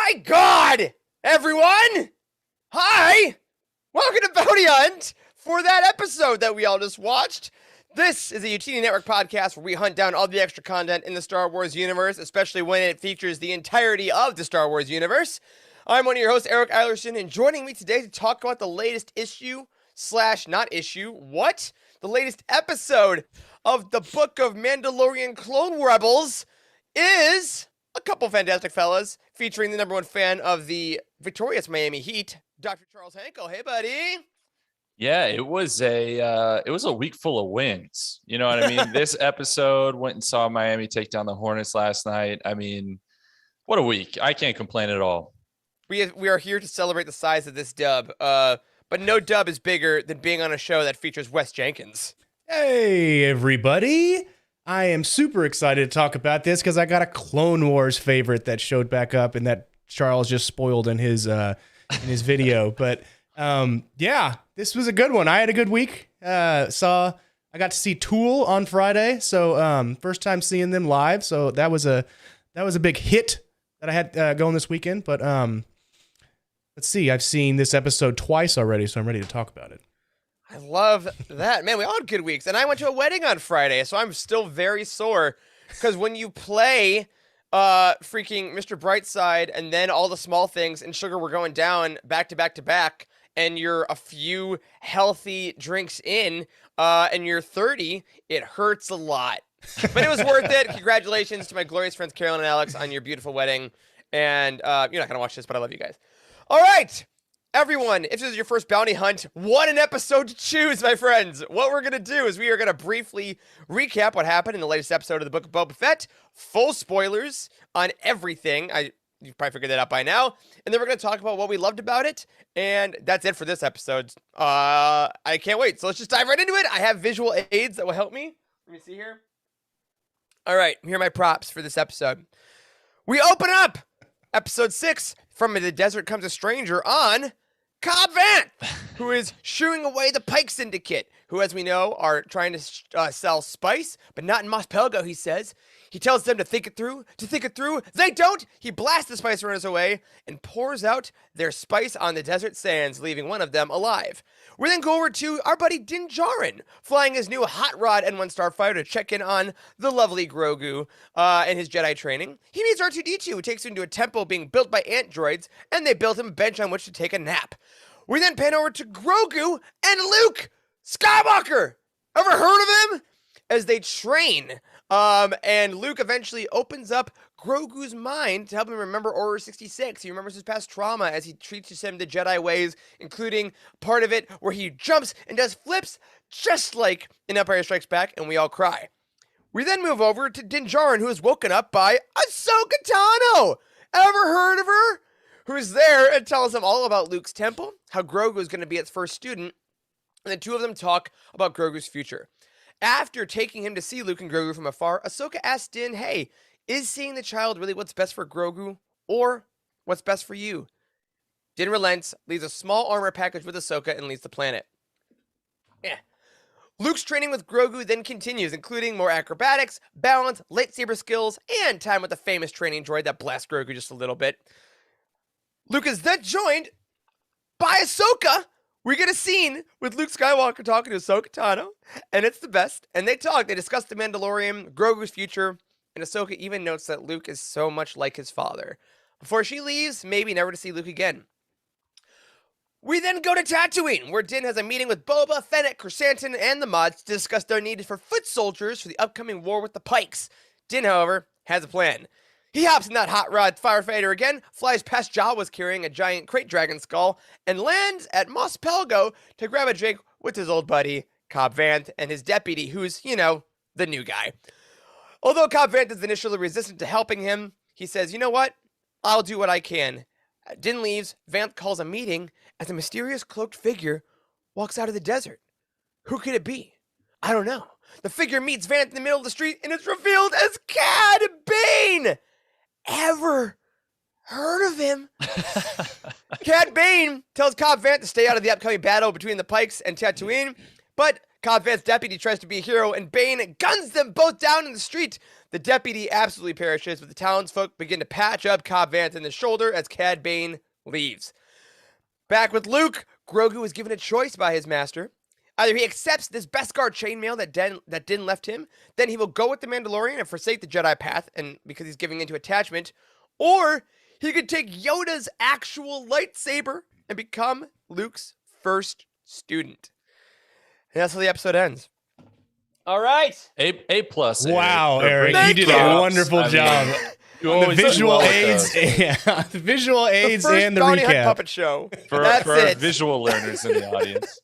my God, everyone! Hi! Welcome to Bounty Hunt for that episode that we all just watched. This is a Utini Network podcast where we hunt down all the extra content in the Star Wars universe, especially when it features the entirety of the Star Wars universe. I'm one of your hosts, Eric Eilerson, and joining me today to talk about the latest the latest episode of the Book of Mandalorian Clone Rebels is a couple fantastic fellas featuring the number one fan of the victorious Miami Heat, Dr. Charles Hankel. Hey, buddy. Yeah, it was a week full of wins. You know what I mean? This episode went and saw Miami take down the Hornets last night. I mean, what a week. I can't complain at all. We are here to celebrate the size of this dub. But no dub is bigger than being on a show that features Wes Jenkins. Hey, everybody. I am super excited to talk about this because I got a Clone Wars favorite that showed back up and that Charles just spoiled in his video. But yeah, this was a good one. I had a good week. I got to see Tool on Friday, so first time seeing them live. So that was a big hit that I had going this weekend. But let's see, I've seen this episode twice already, so I'm ready to talk about it. I love that. Man, we all had good weeks. And I went to a wedding on Friday, so I'm still very sore. Because when you play freaking Mr. Brightside and then all the small things and Sugar were going down back to back to back, and you're a few healthy drinks in, and you're 30, it hurts a lot. But it was worth it. Congratulations to my glorious friends Carolyn and Alex on your beautiful wedding. And you're not going to watch this, but I love you guys. All right. Everyone, if this is your first bounty hunt, what an episode to choose, my friends. What we're going to do is we are going to briefly recap what happened in the latest episode of the Book of Boba Fett. Full spoilers on everything. You've probably figured that out by now. And then we're going to talk about what we loved about it. And that's it for this episode. I can't wait. So let's just dive right into it. I have visual aids that will help me. Let me see here. All right, here are my props for this episode. We open up episode 6, From the Desert Comes a Stranger, on Cobb Vanth, who is shooing away the Pikes Syndicate, who, as we know, are trying to sell spice, but not in Mos Pelgo, he says. He tells them to think it through. They don't. He blasts the spice runners away and pours out their spice on the desert sands, leaving one of them alive. We then go over to our buddy Djarin, flying his new Hot Rod N1 Starfighter to check in on the lovely Grogu and his Jedi training. He meets R2-D2, who takes him to a temple being built by ant droids, and they build him a bench on which to take a nap. We then pan over to Grogu and Luke Skywalker. Ever heard of him? As they train. And Luke eventually opens up Grogu's mind to help him remember Order 66. He remembers his past trauma as he teaches him the Jedi ways, including part of it where he jumps and does flips just like in Empire Strikes Back, and we all cry. We then move over to Djarin, who is woken up by Ahsoka Tano. Ever heard of her? Who's there and tells him all about Luke's temple, how Grogu is going to be its first student, and the two of them talk about Grogu's future. After taking him to see Luke and Grogu from afar, Ahsoka asks Din, hey, is seeing the child really what's best for Grogu, or what's best for you? Din relents, leaves a small armor package with Ahsoka, and leaves the planet. Yeah. Luke's training with Grogu then continues, including more acrobatics, balance, lightsaber skills, and time with the famous training droid that blasts Grogu just a little bit. Luke is then joined by Ahsoka. We get a scene with Luke Skywalker talking to Ahsoka Tano, and it's the best. And they discuss the Mandalorian, Grogu's future, and Ahsoka even notes that Luke is so much like his father. Before she leaves, maybe never to see Luke again. We then go to Tatooine, where Din has a meeting with Boba, Fett, Chrysanthemum, and the mods to discuss their need for foot soldiers for the upcoming war with the Pikes. Din, however, has a plan. He hops in that Hot Rod Firefighter again, flies past Jawas carrying a giant crate dragon skull, and lands at Mos Pelgo to grab a drink with his old buddy, Cobb Vanth, and his deputy, who's, the new guy. Although Cobb Vanth is initially resistant to helping him, he says, you know what? I'll do what I can. Din leaves, Vanth calls a meeting as a mysterious cloaked figure walks out of the desert. Who could it be? I don't know. The figure meets Vanth in the middle of the street and is revealed as Cad Bane! Ever heard of him? Cad Bane tells Cobb Vanth to stay out of the upcoming battle between the Pikes and Tatooine, but Cobb Vanth's deputy tries to be a hero, and Bane guns them both down in the street. The deputy absolutely perishes, but the townsfolk begin to patch up Cobb Vanth in the shoulder as Cad Bane leaves. Back with Luke, Grogu is given a choice by his master. Either he accepts this Beskar chainmail that Din left him, then he will go with the Mandalorian and forsake the Jedi path, and because he's giving into attachment, or he could take Yoda's actual lightsaber and become Luke's first student. And that's how the episode ends. All right. A plus. Wow, Eric, you did a wonderful job. The visual aids, the visual aids, and the bounty hunt recap. puppet show. For our visual learners in the audience.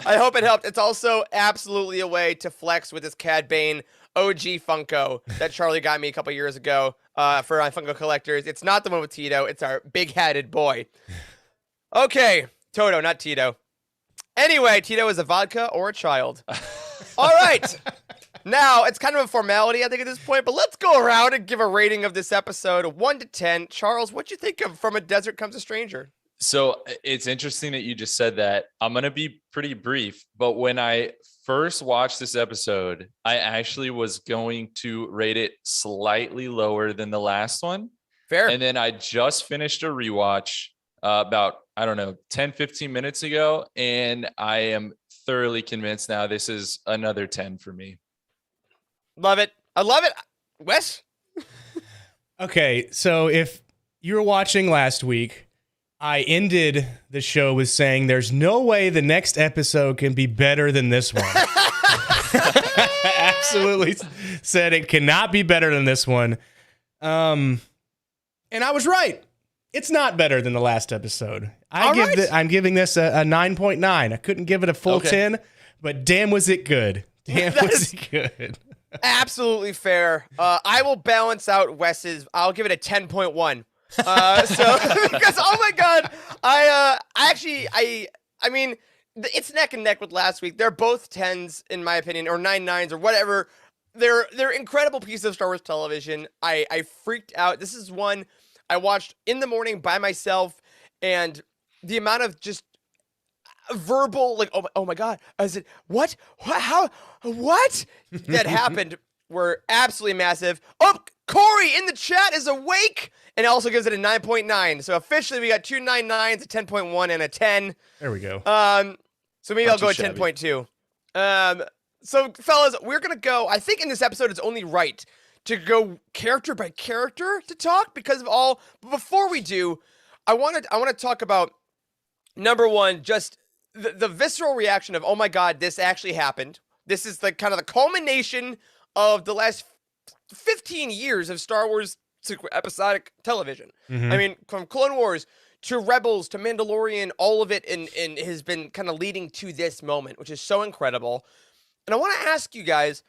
I hope it helped. It's also absolutely a way to flex with this Cad Bane OG Funko that Charlie got me a couple years ago for my Funko collectors. It's not the one with Tito. It's our big-hatted boy. Okay, Toto, not Tito. Anyway, Tito is a vodka or a child. All right. Now, it's kind of a formality, I think, at this point, but let's go around and give a rating of this episode, 1 to 10. Charles, what'd you think of From a Desert Comes a Stranger? So it's interesting that you just said that. I'm going to be pretty brief, but when I first watched this episode, I actually was going to rate it slightly lower than the last one. Fair. And then I just finished a rewatch about, 10, 15 minutes ago, and I am thoroughly convinced now this is another 10 for me. Love it. I love it. Wes? Okay, so if you were watching last week, I ended the show with saying there's no way the next episode can be better than this one. Absolutely said it cannot be better than this one. And I was right. It's not better than the last episode. I'm giving this a 9.9. I couldn't give it a full 10, but damn was it good. Damn was it good. Absolutely fair. I will balance out Wes's. I'll give it a 10.1. Because oh my god, I mean, it's neck and neck with last week. They're both 10s in my opinion, or 9.9s or whatever. They're incredible pieces of Star Wars television. I freaked out. This is one I watched in the morning by myself, and the amount of just verbal, like, oh my god, is it what how what that happened were absolutely massive. Oh, Corey in the chat is awake and also gives it a 9.9. So officially we got two 9.9s, a 10.1 and a 10. There we go. So maybe I'll go at 10.2. So fellas, we're gonna go. I think in this episode it's only right to go character by character to talk because of all. But before we do, I want to talk about number one, just the visceral reaction of, oh my god, this actually happened. This is the kind of the culmination of the last 15 years of Star Wars episodic television. Mm-hmm. I mean, from Clone Wars to Rebels to Mandalorian, all of it and has been kind of leading to this moment, which is so incredible. And I want to ask you guys,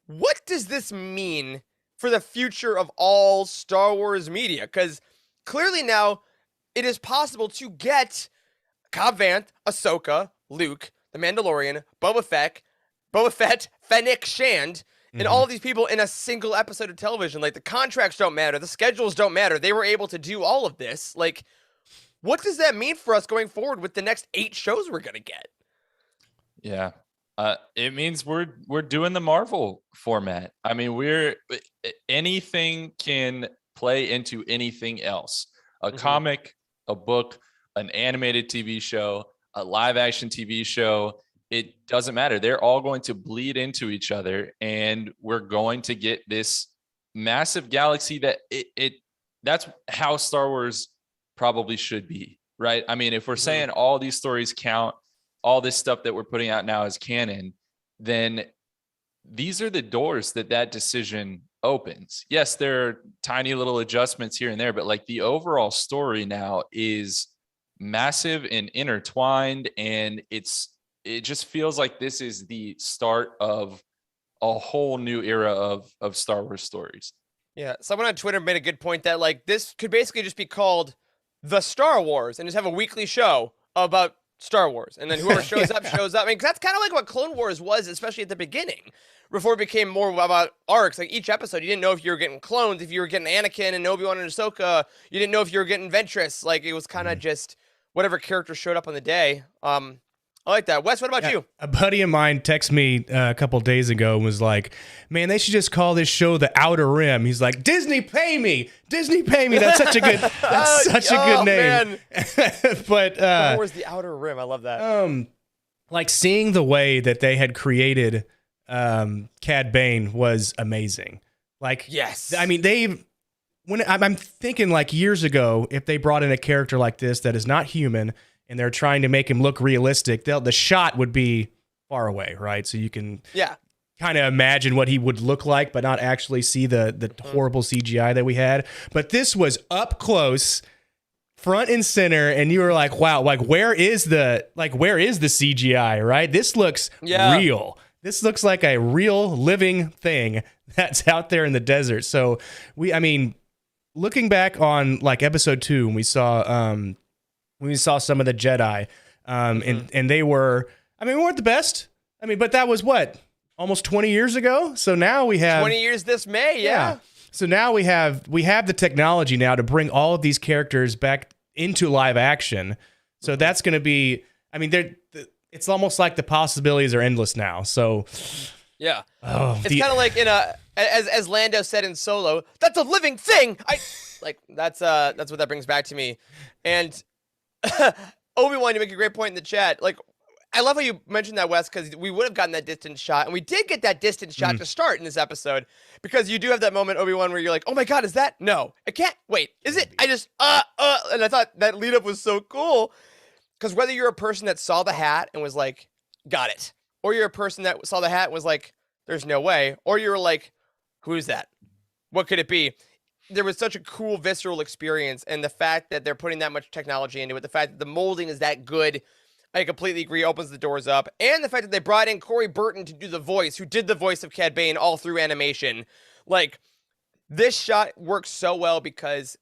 what does this mean for the future of all Star Wars media? Because clearly now it is possible to get Cobb Vanth, Ahsoka, Luke, the Mandalorian, Boba Fett, Fennec Shand, and all of these people in a single episode of television. Like, the contracts don't matter. The schedules don't matter. They were able to do all of this. Like, what does that mean for us going forward with the next 8 shows we're going to get? Yeah. It means we're doing the Marvel format. I mean, anything can play into anything else. A comic, a book, an animated TV show, a live action TV show. It doesn't matter. They're all going to bleed into each other, and we're going to get this massive galaxy that that's how Star Wars probably should be, right? I mean, if we're saying all these stories count, all this stuff that we're putting out now is canon, then these are the doors that decision opens. Yes, there are tiny little adjustments here and there, but like the overall story now is massive and intertwined, and it just feels like this is the start of a whole new era of Star Wars stories. Yeah, someone on Twitter made a good point that like this could basically just be called The Star Wars and just have a weekly show about Star Wars, and then whoever shows up shows up. I mean, that's kind of like what Clone Wars was, especially at the beginning, before it became more about arcs. Like, each episode, you didn't know if you were getting clones, if you were getting Anakin and Obi-Wan and Ahsoka. You didn't know if you were getting Ventress. Like, it was kind of just whatever character showed up on the day. I like that. Wes, what about you? A buddy of mine texted me a couple days ago and was like, man, they should just call this show The Outer Rim. He's like, Disney, pay me. Disney, pay me. That's such a good, good name. But where's The Outer Rim? I love that. Like, seeing the way that they had created Cad Bane was amazing. Like, yes. I mean, I'm thinking like years ago, if they brought in a character like this that is not human, and they're trying to make him look realistic, the shot would be far away, right? So you can kind of imagine what he would look like, but not actually see the horrible CGI that we had. But this was up close, front and center, and you were like, wow, like where is the CGI, right? This looks real. This looks like a real living thing that's out there in the desert. So looking back on like episode 2, when we saw some of the Jedi, and they were, we weren't the best. But that was what, almost 20 years ago. So now we have 20 years this May. Yeah. So now we have the technology now to bring all of these characters back into live action. So that's going to be, it's almost like the possibilities are endless now. So yeah, it's kind of like as Lando said in Solo, that's a living thing. That's what that brings back to me. And Obi-Wan, you make a great point in the chat. Like, I love how you mentioned that, Wes, because we would have gotten that distance shot, and we did get that distance shot to start in this episode, because you do have that moment, Obi-Wan, where you're like, oh my God, is that? No, it can't. Wait, is it? I just, and I thought that lead up was so cool, because whether you're a person that saw the hat and was like, got it, or you're a person that saw the hat and was like, there's no way, or you're like, who's that? What could it be? There was such a cool visceral experience, and the fact that they're putting that much technology into it, the fact that the molding is that good, I completely agree, opens the doors up. And the fact that they brought in Corey Burton to do the voice, who did the voice of Cad Bane all through animation. Like, this shot works so well because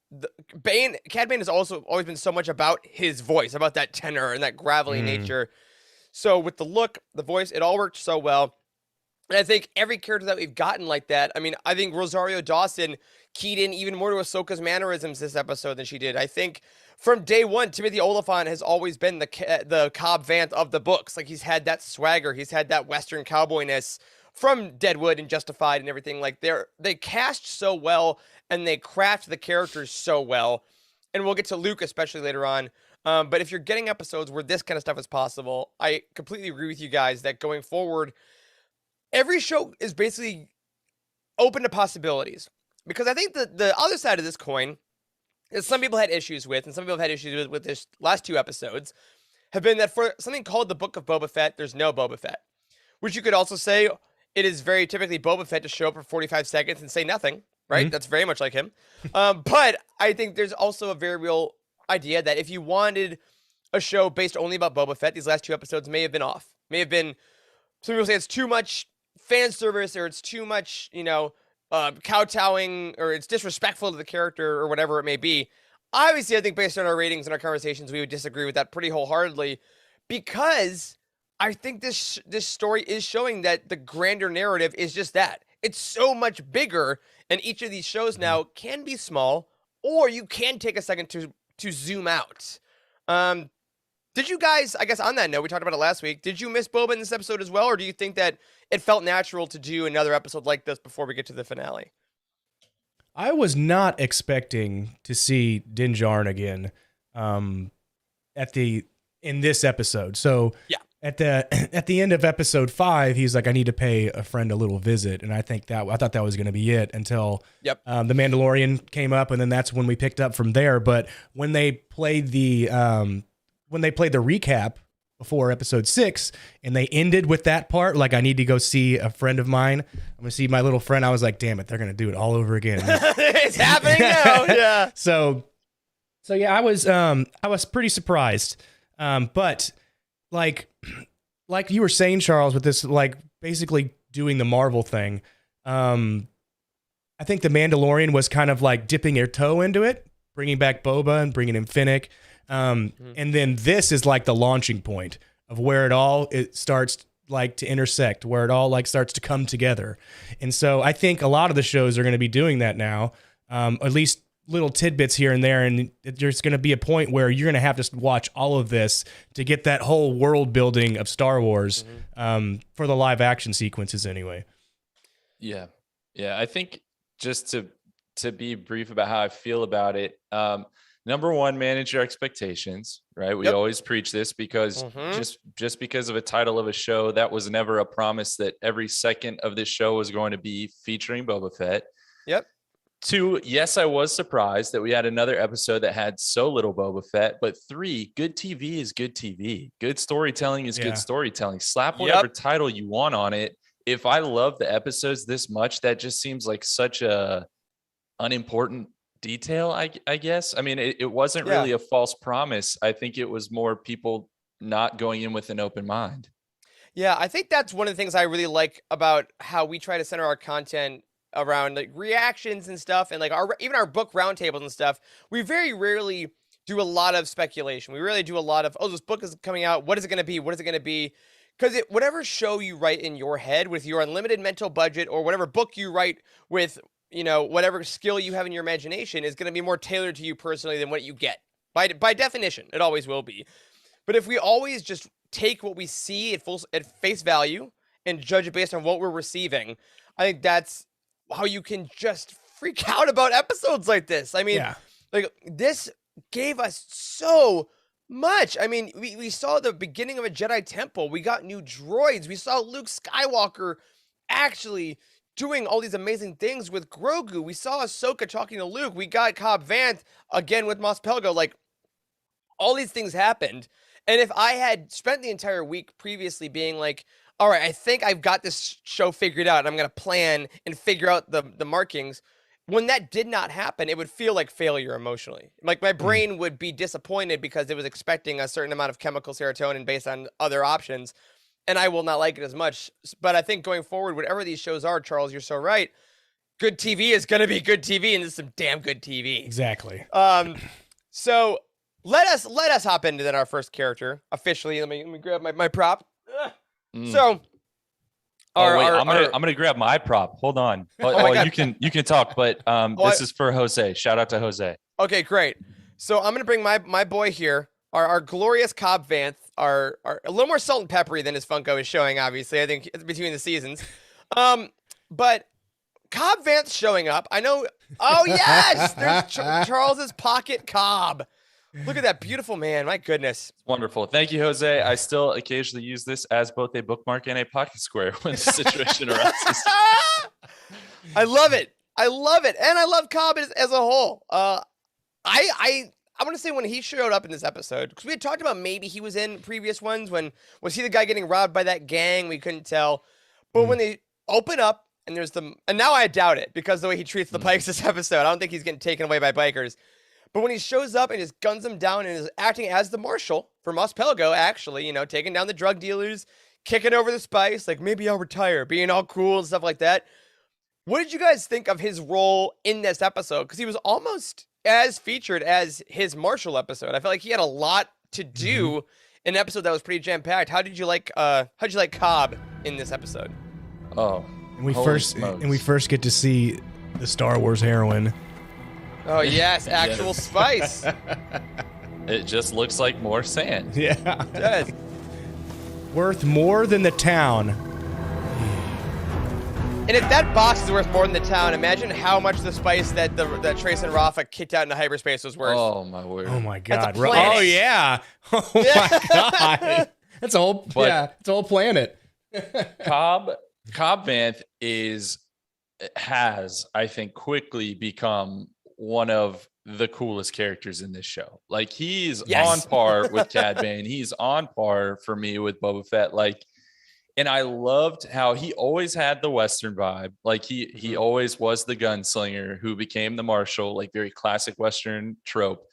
Cad Bane has also always been so much about his voice, about that tenor and that gravelly nature. So with the look, the voice, it all worked so well. And I think every character that we've gotten like that, I think Rosario Dawson keyed in even more to Ahsoka's mannerisms this episode than she did. I think from day one, Timothy Olyphant has always been the Cobb Vanth of the books. Like, he's had that swagger, he's had that Western cowboyness from Deadwood and Justified and everything. Like, they cast so well and they craft the characters so well. And we'll get to Luke especially later on. But if you're getting episodes where this kind of stuff is possible, I completely agree with you guys that going forward, every show is basically open to possibilities. Because I think the other side of this coin, that some people had issues with, and some people have had issues with this last 2 episodes, have been that for something called the Book of Boba Fett, there's no Boba Fett. Which you could also say, it is very typically Boba Fett to show up for 45 seconds and say nothing, right? That's very much like him. But I think there's also a very real idea that if you wanted a show based only about Boba Fett, these last 2 episodes may have been off. May have been, some people say it's too much fan service, or it's too much, kowtowing, or it's disrespectful to the character, or whatever it may be. Obviously, I think based on our ratings and our conversations, we would disagree with that pretty wholeheartedly, because I think this story is showing that the grander narrative is just that. It's so much bigger, and each of these shows now can be small, or you can take a second to zoom out. Did you guys, I guess on that note, we talked about it last week, did you miss Boba in this episode as well, or do you think that it felt natural to do another episode like this before we get to the finale? I was not expecting to see Din Djarin again in this episode. So yeah. At the end of episode 5, he's like, I need to pay a friend a little visit. And I thought that was going to be it until the Mandalorian came up, and then that's when we picked up from there. But when they played the recap before episode 6 and they ended with that part, like, I need to go see a friend of mine, I'm going to see my little friend, I was like, damn it, they're going to do it all over again. It's happening now. Yeah. So yeah, I was pretty surprised. But like you were saying, Charles, with this, like, basically doing the Marvel thing, I think the Mandalorian was kind of like dipping their toe into it, bringing back Boba and bringing in Finnick. And then this is like the launching point of where it starts like to intersect, where it all like starts to come together. And so I think a lot of the shows are going to be doing that now, at least little tidbits here and there. And there's going to be a point where you're going to have to watch all of this to get that whole world building of Star Wars for the live action sequences anyway. Yeah. I think just to be brief about how I feel about it, number one, manage your expectations, right? We always preach this because just because of a title of a show, that was never a promise that every second of this show was going to be featuring Boba Fett. Yep. 2, yes, I was surprised that we had another episode that had so little Boba Fett. But 3, good TV is good TV. Good storytelling is good storytelling. Slap whatever title you want on it. If I love the episodes this much, that just seems like such a unimportant detail, I guess. I mean, it wasn't Yeah. really a false promise. I think it was more people not going in with an open mind. Yeah, I think that's one of the things I really like about how we try to center our content around like reactions and stuff, and like even our book roundtables and stuff. We very rarely do a lot of speculation. We really do a lot of, oh, this book is coming out. What is it going to be? What is it going to be? Because whatever show you write in your head with your unlimited mental budget, or whatever book you write with, whatever skill you have in your imagination, is going to be more tailored to you personally than what you get. By definition, it always will be. But if we always just take what we see at face value and judge it based on what we're receiving, I think that's how you can just freak out about episodes like this. I mean, like this gave us so much. I mean, we saw the beginning of a Jedi temple. We got new droids. We saw Luke Skywalker actually doing all these amazing things with Grogu. We saw Ahsoka talking to Luke. We got Cobb Vanth again with Mos Pelgo. Like, all these things happened. And if I had spent the entire week previously being like, all right, I think I've got this show figured out, and I'm going to plan and figure out the markings, when that did not happen, it would feel like failure emotionally. Like my brain would be disappointed because it was expecting a certain amount of chemical serotonin based on other options, and I will not like it as much. But I think going forward, whatever these shows are, Charles, you're so right. Good TV is going to be good TV, and this is some damn good TV. Exactly. So let us hop into then our first character officially. Let me grab my prop. So, I'm gonna grab my prop. Hold on. You can talk, but this is for Jose. Shout out to Jose. Okay, great. So I'm gonna bring my boy here, our glorious Cobb Vanth, our a little more salt and peppery than his Funko is showing. Obviously, I think between the seasons, but Cobb Vanth showing up. I know. Oh yes, there's Charles's pocket Cobb. Look at that beautiful man. My goodness. Wonderful. Thank you, Jose. I still occasionally use this as both a bookmark and a pocket square when the situation arises. I love it. I love it. And I love Cobb as a whole. I want to say when he showed up in this episode, because we had talked about maybe he was in previous ones. Was he the guy getting robbed by that gang? We couldn't tell. But when they open up and and now I doubt it because the way he treats the Pikes this episode, I don't think he's getting taken away by bikers. But when he shows up and just guns them down and is acting as the marshal for Mos Pelgo, actually, taking down the drug dealers, kicking over the spice, like maybe I'll retire, being all cool and stuff like that. What did you guys think of his role in this episode? Because he was almost as featured as his marshal episode. I felt like he had a lot to do in an episode that was pretty jam-packed. How'd you like Cobb in this episode? Oh, and we first get to see the Star Wars heroine. Oh, yes, actual spice. It just looks like more sand. Yeah. It does. Worth more than the town. And if that box is worth more than the town, imagine how much the spice that Trace and Rafa kicked out into hyperspace was worth. Oh, my word. Oh, my God. That's a planet. Oh, yeah. Oh, my God. That's a whole, it's a whole planet. Cobb Vanth has, I think, quickly become one of the coolest characters in this show. Like he's on par with Cad Bane. He's on par for me with Boba Fett. Like, and I loved how he always had the Western vibe. Like he always was the gunslinger who became the marshal, like very classic Western trope.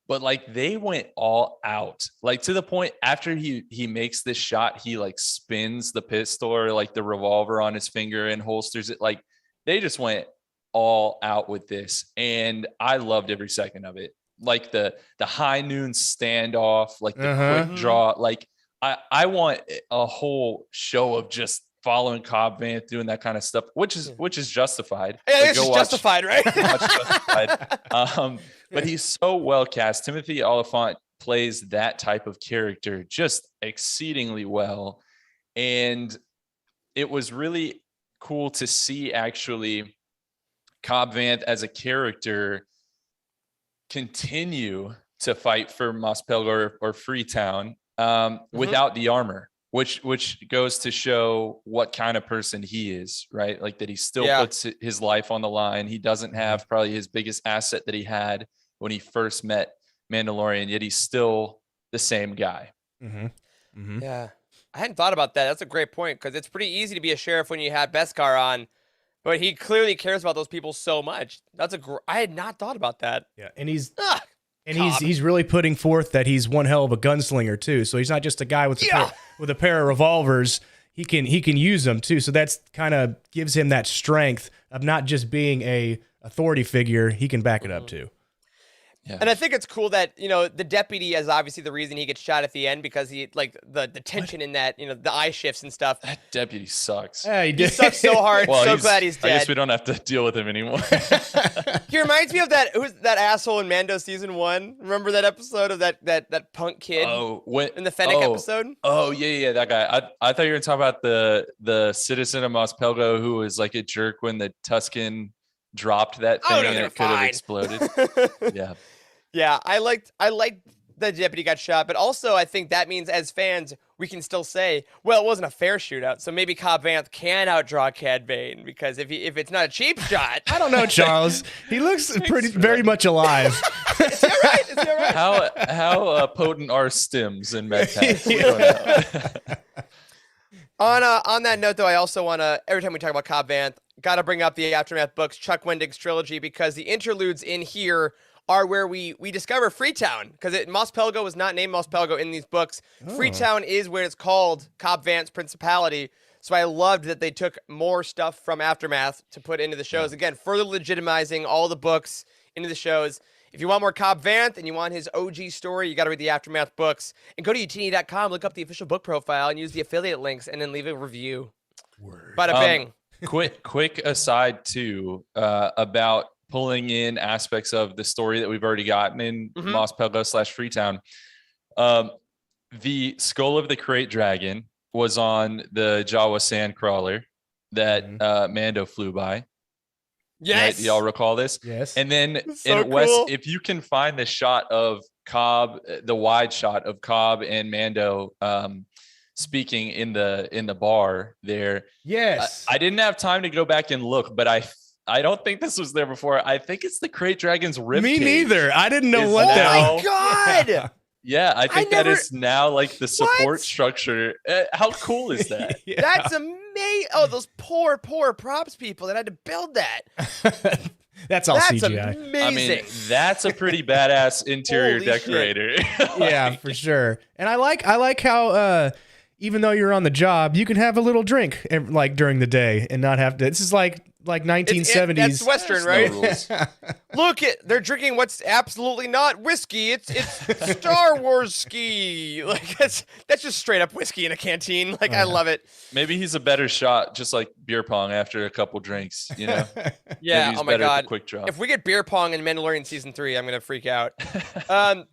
But like they went all out, like to the point after he makes this shot, he like spins the pistol or like the revolver on his finger and holsters it. Like they just went all out with this, and I loved every second of it. Like the high noon standoff, like the quick draw. Like I want a whole show of just following Cobb Vanth doing that kind of stuff, which is justified. Yeah, this is justified, right? Justified. But he's so well cast. Timothy Oliphant plays that type of character just exceedingly well, and it was really cool to see actually Cobb Vanth as a character continue to fight for Mos Pelgo or Freetown without the armor, which goes to show what kind of person he is, right? Like that he still puts his life on the line. He doesn't have probably his biggest asset that he had when he first met Mandalorian, yet he's still the same guy. Yeah. I hadn't thought about that. That's a great point because it's pretty easy to be a sheriff when you had Beskar on. but he clearly cares about those people so much. I had not thought about that. Yeah, and he's Ah, he's really putting forth that he's one hell of a gunslinger too. So he's not just a guy with a pair of revolvers. He can use them too. So that's kind of gives him that strength of not just being a authority figure. He can back it up too. Yeah. And I think it's cool that, you know, the deputy is obviously the reason he gets shot at the end, because he, like, the tension in that, you know, the eye shifts and stuff. That deputy sucks. Yeah, He sucks so hard. Well, Glad he's dead. I guess we don't have to deal with him anymore. He reminds me of who's that asshole in Mando season 1. Remember that episode of that punk kid in the Fennec episode? Oh, yeah, that guy. I thought you were talking about the citizen of Mos Pelgo who was like a jerk when the Tusken dropped that thing and it could have exploded. Yeah. Yeah, I liked the deputy got shot, but also I think that means as fans we can still say, well, it wasn't a fair shootout, so maybe Cobb Vanth can outdraw Cad Bane, because if it's not a cheap shot. I don't know, Charles. He looks very much alive. Is that right? How potent are stims in MedPack? We don't know. On that note, though, I also want to, every time we talk about Cobb Vanth, got to bring up the Aftermath books, Chuck Wendig's trilogy, because the interludes in here are where we discover Freetown, because Mos Pelgo was not named Mos Pelgo in these books. Freetown is where it's called Cobb Vanth's Principality. So I loved that they took more stuff from Aftermath to put into the shows. Again, further legitimizing all the books into the shows. If you want more Cobb Vanth and you want his OG story, you got to read the Aftermath books. And go to utini.com, look up the official book profile, and use the affiliate links, and then leave a review. Bada bing. Quick aside, too, about pulling in aspects of the story that we've already gotten in Mos Pelgo / Freetown. The skull of the Krayt Dragon was on the Jawa Sandcrawler that Mando flew by. Yes. Right? Y'all recall this? Yes. And then so in West, cool. if you can find the shot of Cobb, the wide shot of Cobb and Mando speaking in the bar there. Yes. I didn't have time to go back and look, but I don't think this was there before. I think it's the Krayt Dragon's rib Me cage. neither. I didn't know Is what that Oh was. my God. Yeah, I think that never- is now like the support What? structure. How cool is that? Yeah. That's amazing. Oh, those poor props people that had to build that. That's all That's CGI. amazing. I mean, that's a pretty badass interior Holy shit. decorator. Yeah, for sure. And I like how even though you're on the job, you can have a little drink like during the day and not have to. This is like 1970s. That's Western, There's right? no rules. Look, they're drinking what's absolutely not whiskey. It's Star Wars ski. Like that's just straight up whiskey in a canteen. Like I love it. Maybe he's a better shot, just like beer pong after a couple drinks. You know? Yeah. Maybe he's Oh my better at the God. quick draw. If we get beer pong in Mandalorian season 3, I'm gonna freak out. I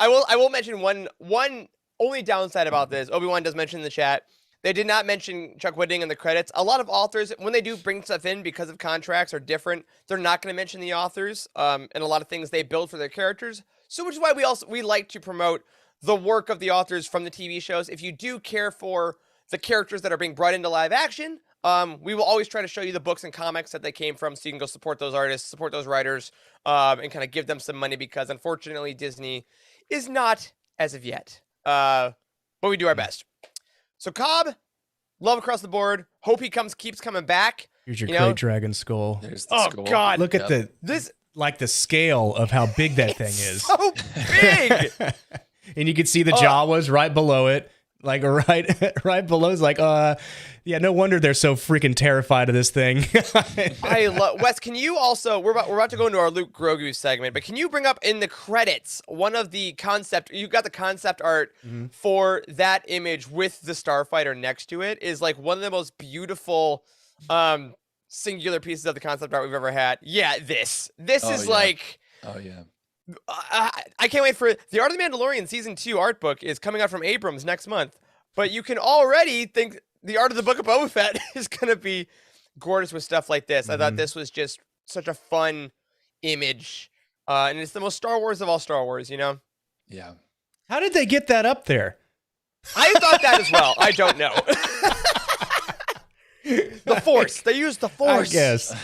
will mention one only downside about this. Obi-Wan does mention in the chat. They did not mention Chuck Wendig in the credits. A lot of authors, when they do bring stuff in because of contracts are different, they're not going to mention the authors and a lot of things they build for their characters. So which is why we like to promote the work of the authors from the TV shows. If you do care for the characters that are being brought into live action, we will always try to show you the books and comics that they came from, so you can go support those artists, support those writers, and kind of give them some money, because unfortunately Disney is not as of yet. But we do our best. So Cobb, love across the board. Hope he keeps coming back. Here's your You know? Krayt Dragon skull. There's the Oh skull. God, Look at this the scale of how big that thing is. so big. And you can see the Jawas right below it. Like right below is like, yeah, no wonder they're so freaking terrified of this thing. I love Wes. Can you also? We're about to go into our Luke Grogu segment, but can you bring up in the credits one of the concept? You got the concept art for that image with the starfighter next to it. Is like one of the most beautiful, singular pieces of the concept art we've ever had. Yeah, this is yeah. like. Oh yeah. I can't wait for the Art of the Mandalorian season 2 art book is coming out from Abrams next month, but you can already think the Art of the Book of Boba Fett is going to be gorgeous with stuff like this. I thought this was just such a fun image, and it's the most Star Wars of all Star Wars, you know? Yeah. How did they get that up there? I thought that as well. I don't know. The Force. They used the Force. I guess.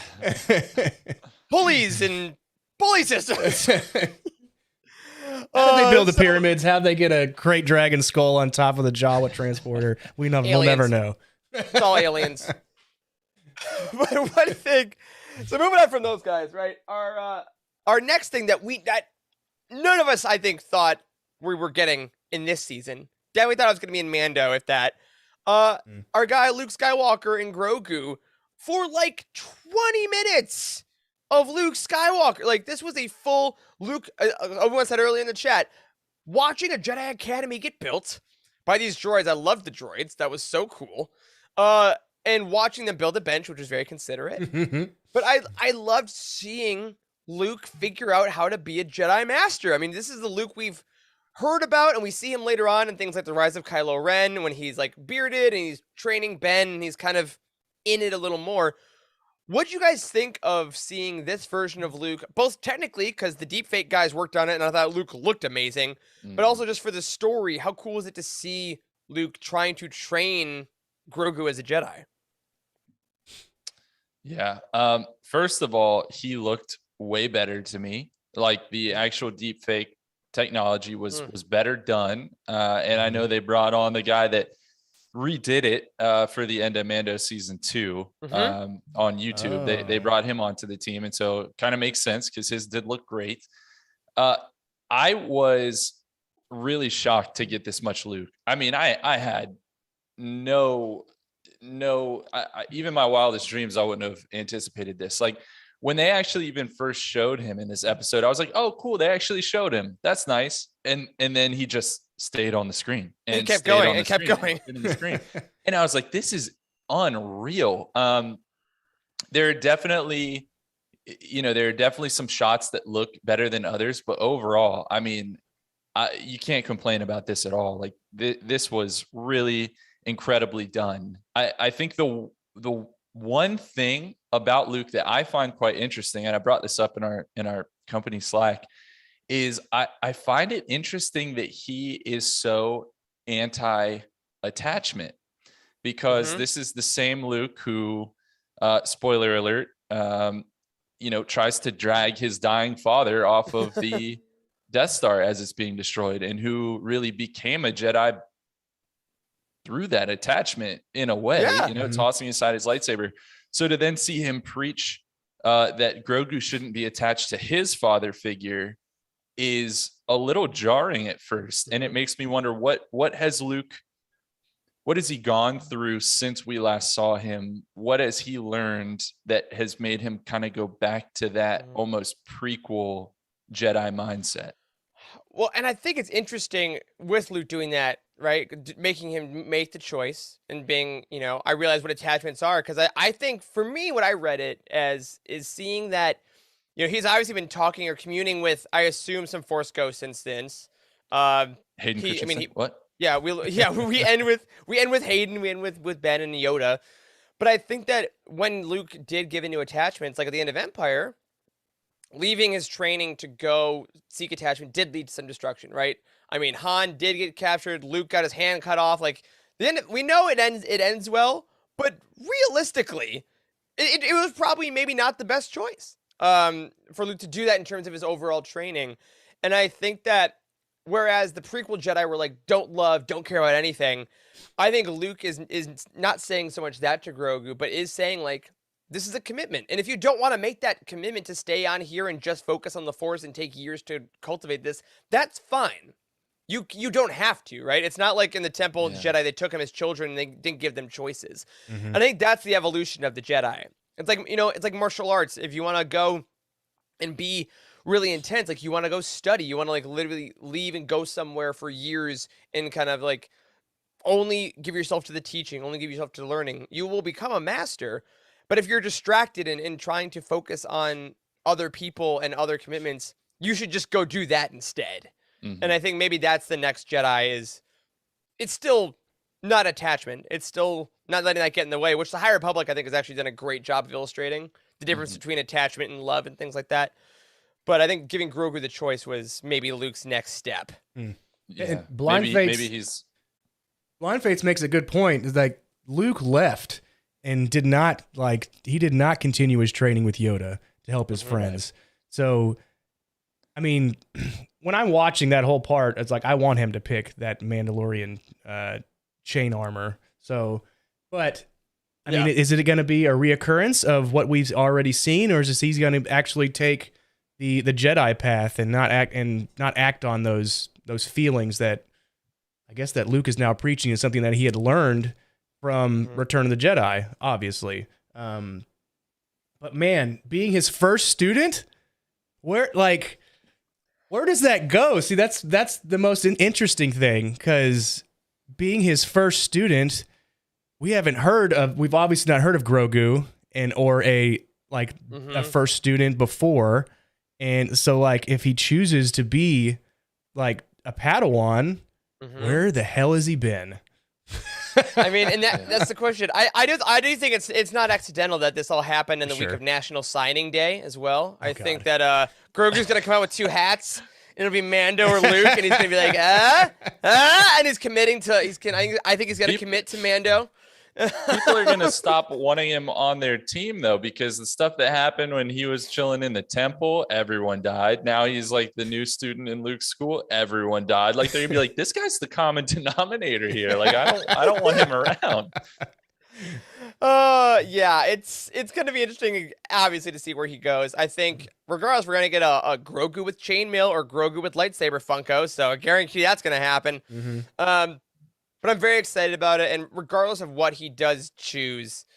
Pulleys and pulley systems. How did they build the pyramids? How did they get a Krayt Dragon skull on top of the Jawa transporter? We'll never Aliens. know. It's all aliens. But one thing, so moving on from those guys, right? Our next thing that none of us, I think, thought we were getting in this season. Definitely thought it was going to be in Mando, if that. Our guy Luke Skywalker and Grogu for like 20 minutes of Luke Skywalker. Like, this was a full Luke. Everyone said earlier in the chat, watching a Jedi Academy get built by these droids. I loved the droids. That was so cool. And watching them build a bench, which was very considerate. But I loved seeing Luke figure out how to be a Jedi Master. I mean, this is the Luke we've heard about, and we see him later on in things like The Rise of Kylo Ren, when he's like bearded and he's training Ben and he's kind of in it a little more. What'd you guys think of seeing this version of Luke, both technically, because the deepfake guys worked on it and I thought Luke looked amazing, but also just for the story? How cool is it to see Luke trying to train Grogu as a Jedi? Yeah. First of all, he looked way better to me. Like, the actual deepfake technology was better done. And I know they brought on the guy that redid it for the end of Mando season 2 on YouTube. They brought him onto the team. And so it kind of makes sense because his did look great. I was really shocked to get this much Luke. I mean, I had even my wildest dreams, I wouldn't have anticipated this. Like, when they actually even first showed him in this episode, I was like, oh, cool, they actually showed him. That's nice. And then he just stayed on the screen and he kept going and kept going. And I was like, this is unreal. There are definitely some shots that look better than others, but overall, I mean, you can't complain about this at all. Like, this was really incredibly done. I think the one thing about Luke that I find quite interesting, and I brought this up in our company Slack, is I find it interesting that he is so anti-attachment, because this is the same Luke who, spoiler alert, tries to drag his dying father off of the Death Star as it's being destroyed, and who really became a Jedi through that attachment in a way, tossing aside his lightsaber. So to then see him preach that Grogu shouldn't be attached to his father figure is a little jarring at first. And it makes me wonder, what has he gone through since we last saw him? What has he learned that has made him kind of go back to that almost prequel Jedi mindset? Well, and I think it's interesting with Luke doing that, right? Making him make the choice and being, I realize what attachments are, because I think for me, what I read it as is seeing that, he's obviously been talking or communing with, I assume, some Force ghosts since then. Hayden Christensen? What? Yeah, we end with Hayden, we end with Ben and Yoda. But I think that when Luke did give into attachments, like at the end of Empire, leaving his training to go seek attachment did lead to some destruction, right? I mean, Han did get captured. Luke got his hand cut off. Like, then we know it ends well, but realistically, it was probably maybe not the best choice for Luke to do that in terms of his overall training. And I think that whereas the prequel Jedi were like, don't care about anything, I think Luke is not saying so much that to Grogu, but is saying, like, this is a commitment. And if you don't want to make that commitment to stay on here and just focus on the Force and take years to cultivate this, that's fine. You don't have to, right? It's not like in the Temple Jedi, they took him as children and they didn't give them choices. I think that's the evolution of the Jedi. It's like, it's like martial arts. If you want to go and be really intense, like, you want to go study, you want to like literally leave and go somewhere for years and kind of like only give yourself to the teaching, only give yourself to learning, you will become a master. But if you're distracted and trying to focus on other people and other commitments, you should just go do that instead. And I think maybe that's the next Jedi it's still not attachment. It's still not letting that get in the way, which the High Republic, I think, has actually done a great job of illustrating the difference between attachment and love and things like that. But I think giving Grogu the choice was maybe Luke's next step. Yeah. Blind Fates, maybe he's... Blind Fates makes a good point. Is like Luke left and did not continue his training with Yoda to help his friends. So, I mean, when I'm watching that whole part, it's like, I want him to pick that Mandalorian chain armor. So, but I mean, is it going to be a reoccurrence of what we've already seen, or is he going to actually take the Jedi path and not act on those feelings that I guess that Luke is now preaching is something that he had learned from Return of the Jedi, obviously. But man, being his first student, where does that go? See, that's the most interesting thing, because being his first student, we've obviously not heard of Grogu or a first student before. And so like if he chooses to be like a Padawan, where the hell has he been? I mean, and that's the question. I do think it's not accidental that this all happened in the week of National Signing Day as well. I think that Grogu's gonna come out with two hats. It'll be Mando or Luke, and he's gonna be like, and he's committing to. I think he's gonna commit to Mando. People are gonna stop wanting him on their team though, because the stuff that happened when he was chilling in the temple, everyone died. Now he's like the new student in Luke's school, everyone died. Like they're gonna be like, this guy's the common denominator here. Like I don't want him around. Yeah, it's gonna be interesting, obviously, to see where he goes. I think regardless, we're gonna get a Grogu with chainmail or Grogu with lightsaber Funko, so I guarantee that's gonna happen. But I'm very excited about it, and regardless of what he does choose,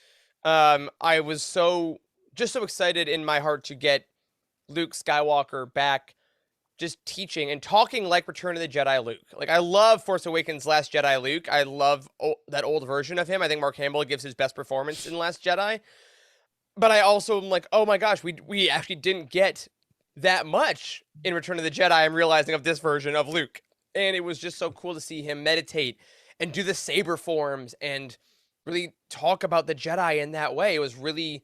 I was so excited in my heart to get Luke Skywalker back, just teaching and talking like Return of the Jedi Luke. Like, I love Force Awakens Last Jedi Luke. I love that old version of him. I think Mark Hamill gives his best performance in Last Jedi. But I also am like, oh my gosh, we actually didn't get that much in Return of the Jedi. I'm realizing of this version of Luke, and it was just so cool to see him meditate and do the saber forms and really talk about the Jedi in that way. It was really,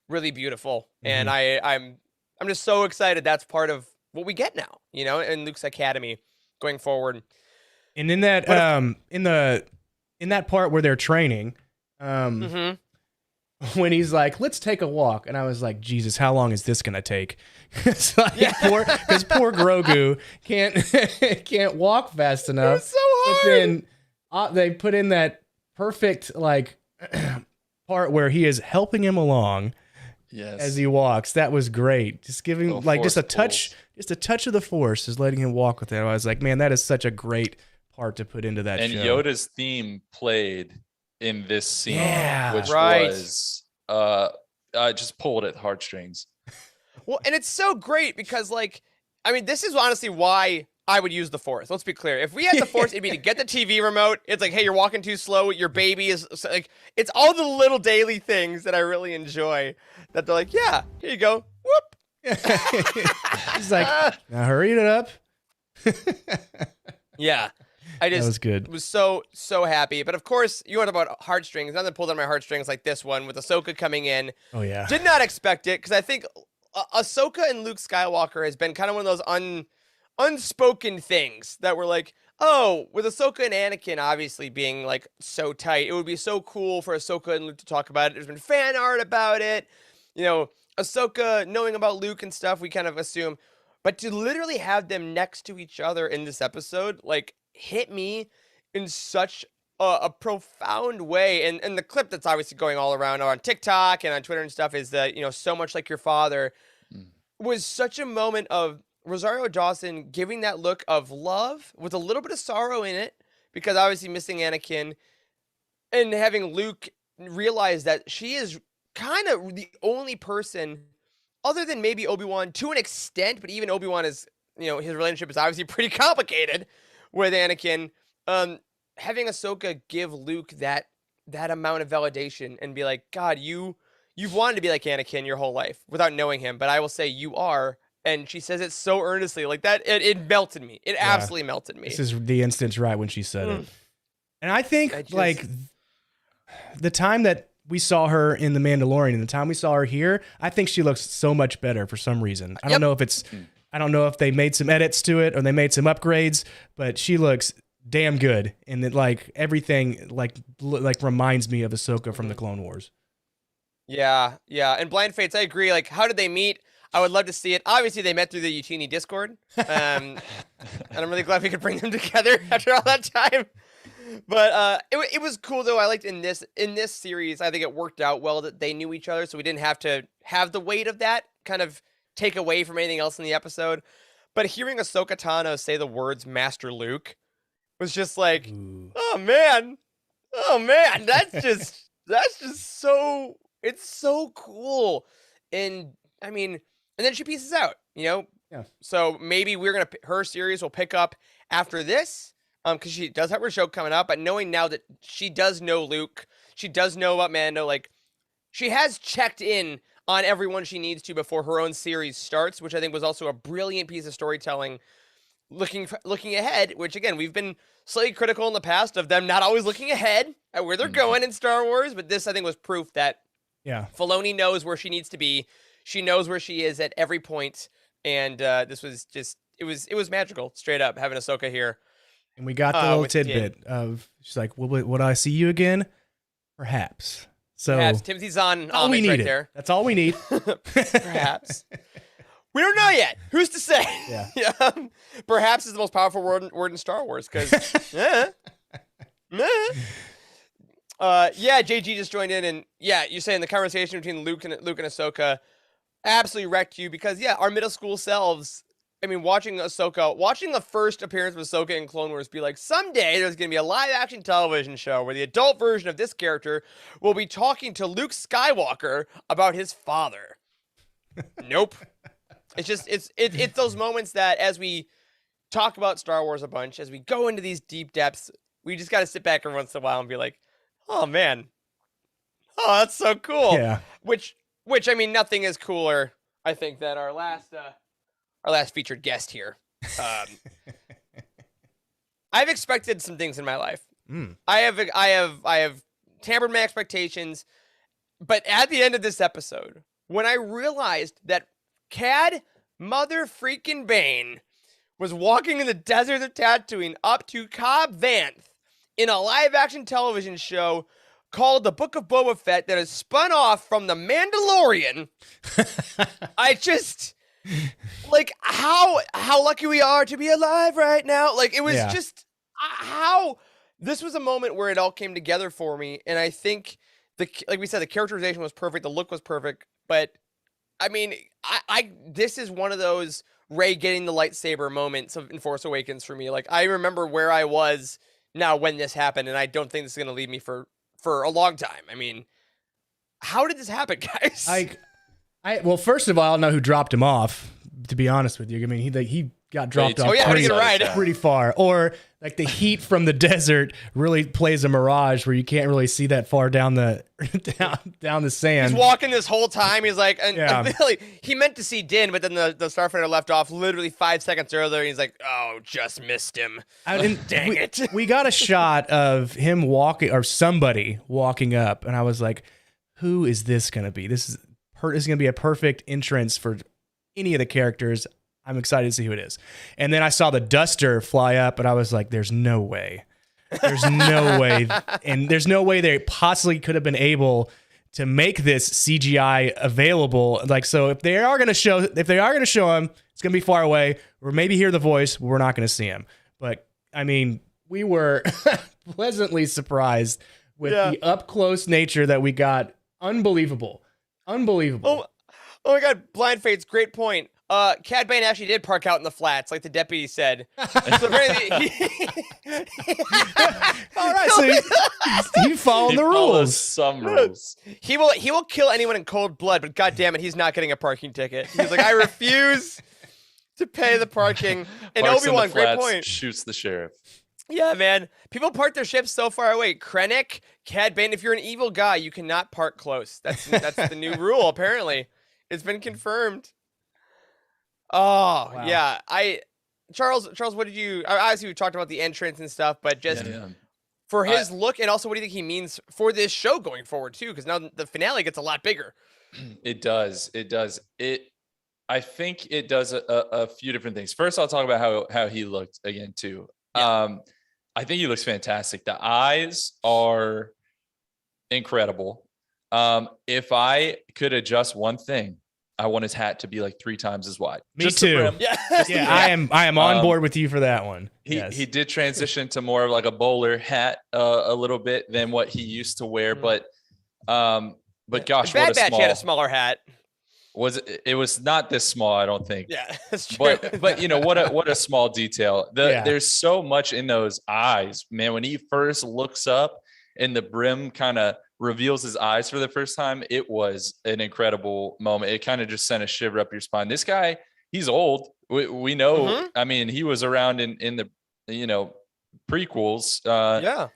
really beautiful. And I'm just so excited that's part of what we get now, in Luke's Academy going forward. And in that in that part where they're training, when he's like, let's take a walk, and I was like, Jesus, how long is this gonna take? It's like, because poor Grogu can't walk fast enough. It's so hard. But then they put in that perfect part where he is helping him along as he walks. That was great. Just giving just a touch of the Force is letting him walk with it. I was like, man, that is such a great part to put into that and show. And Yoda's theme played in this scene, which was just pulled at heartstrings. Well, and it's so great because, this is honestly why I would use the Force. Let's be clear. If we had the Force, it'd be to get the TV remote. It's like, hey, you're walking too slow. Your baby is like, it's all the little daily things that I really enjoy that they're like, yeah, here you go. Whoop. He's like, now hurry it up. Yeah. I just that was good. Was so happy. But of course, you want about heartstrings. Nothing pulled on my heartstrings like this one with Ahsoka coming in. Oh, yeah. Did not expect it because I think Ahsoka and Luke Skywalker has been kind of one of those unspoken things that were like, oh, with Ahsoka and Anakin obviously being like so tight, it would be so cool for Ahsoka and Luke to talk about it. There's been fan art about it. Ahsoka knowing about Luke and stuff, we kind of assume. But to literally have them next to each other in this episode, hit me in such a profound way. And the clip that's obviously going all around on TikTok and on Twitter and stuff is that, so much like your father was such a moment of Rosario Dawson giving that look of love with a little bit of sorrow in it, because obviously missing Anakin, and having Luke realize that she is kind of the only person other than maybe Obi-Wan to an extent, but even Obi-Wan is, his relationship is obviously pretty complicated with Anakin. Having Ahsoka give Luke that amount of validation and be like, God, you've wanted to be like Anakin your whole life without knowing him, but I will say you are. And she says it so earnestly, like that. It melted me. It absolutely melted me. This is the instance right when she said it. And I think the time that we saw her in The Mandalorian and the time we saw her here, I think she looks so much better for some reason. I don't know if they made some edits to it or they made some upgrades, but she looks damn good. And that everything reminds me of Ahsoka from the Clone Wars. Yeah. And Blind Fates, I agree. How did they meet? I would love to see it. Obviously, they met through the Utini Discord. And I'm really glad we could bring them together after all that time. But it was cool though. I liked in this series. I think it worked out well that they knew each other, so we didn't have to have the weight of that kind of take away from anything else in the episode. But hearing Ahsoka Tano say the words "Master Luke" was just like, oh man, that's just so it's so cool. And I mean, and then she pieces out, Yeah. So maybe her series will pick up after this. Because she does have her show coming up, but knowing now that she does know Luke, she does know about Mando, like, she has checked in on everyone she needs to before her own series starts, which I think was also a brilliant piece of storytelling. Looking ahead, which again we've been slightly critical in the past of them not always looking ahead at where they're going in Star Wars, but this I think was proof that Filoni knows where she needs to be. She knows where she is at every point, and this was just it was magical, straight up having Ahsoka here. And we got the little tidbit of she's like, "Would I see you again? Perhaps." So perhaps Timothy Zahn all we need right there. That's all we need. Perhaps. We don't know yet. Who's to say? Yeah. Perhaps is the most powerful word in Star Wars because. JG just joined in, and you're saying the conversation between Luke and Ahsoka absolutely wrecked you because our middle school selves. I mean, watching the first appearance of Ahsoka in Clone Wars be like, someday there's going to be a live-action television show where the adult version of this character will be talking to Luke Skywalker about his father. Nope. It's just, it's those moments that as we talk about Star Wars a bunch, as we go into these deep depths, we just got to sit back every once in a while and be like, oh, man. Oh, that's so cool. Yeah. Which, I mean, nothing is cooler, I think, than our last featured guest here. I've expected some things in my life. I have tampered my expectations, but at the end of this episode, when I realized that Cad Mother freaking Bane was walking in the desert of Tatooine up to Cobb Vanth in a live-action television show called The Book of Boba Fett that is spun off from The Mandalorian, I just... like how lucky we are to be alive right now. Like it was just how this was a moment where it all came together for me. And I think like we said, the characterization was perfect. The look was perfect. But I mean, I this is one of those Rey getting the lightsaber moments in Force Awakens for me. Like I remember where I was now when this happened. And I don't think this is going to leave me for a long time. I mean, how did this happen, guys? Well, first of all, I don't know who dropped him off, to be honest with you. I mean, he got dropped off pretty far. Or like the heat from the desert really plays a mirage where you can't really see that far down the down the sand. He's walking this whole time. He's like, really, he meant to see Din, but then the starfighter left off literally 5 seconds earlier. And he's like, oh, just missed him. Dang it. We got a shot of him walking, or somebody walking up, and I was like, who is this going to be? This is going to be a perfect entrance for any of the characters. I'm excited to see who it is. And then I saw the duster fly up, and I was like, there's no way. There's no way. And there's no way they possibly could have been able to make this CGI available. Like, so if they are going to show him, it's going to be far away, or maybe hear the voice, but we're not going to see him. But I mean, we were pleasantly surprised with the up close nature that we got. Unbelievable. Oh my God, Blind Fates, great point. Cad Bane actually did park out in the flats, like the deputy said. So apparently all right, so he followed the rules. Some rules. He will kill anyone in cold blood, but God damn it, he's not getting a parking ticket. He's like, I refuse to pay the parking. And Parks Obi-Wan, in the flats, great point. Shoots the sheriff. Yeah, man. People park their ships so far away. Krennic, Cad Bane, if you're an evil guy, you cannot park close. That's the new rule, apparently. It's been confirmed. Oh, wow. Yeah. Charles, what did you... Obviously, we talked about the entrance and stuff, but just for his look, and also what do you think he means for this show going forward, too? Because now the finale gets a lot bigger. It does. I think it does a few different things. First, I'll talk about how he looked again, too. Yeah. I think he looks fantastic. The eyes are incredible. If I could adjust one thing, I want his hat to be like 3 times as wide. Me Just the too. brim. Yeah. Yeah, I am on board with you for that one. He did transition to more of like a bowler hat a little bit than what he used to wear, but gosh, Bad what a Batch small had a smaller hat. it was not this small, I don't think. Yeah, that's true. But you know what a small detail. There's so much in those eyes, man. When he first looks up and the brim kind of reveals his eyes for the first time, it was an incredible moment. It kind of just sent a shiver up your spine. This guy, he's old. We know. I mean, he was around in the prequels. Yeah,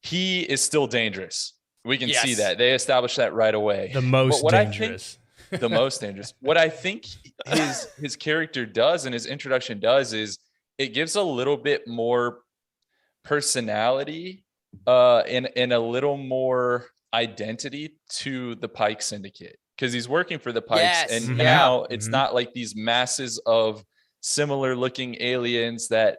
he is still dangerous. We can see Yes. that. They established that right away. The most dangerous. The most dangerous. What I think his character does and his introduction does is it gives a little bit more personality and a little more identity to the Pike Syndicate, because he's working for the Pikes. Yes. And Mhm. now it's Mhm. not like these masses of similar looking aliens that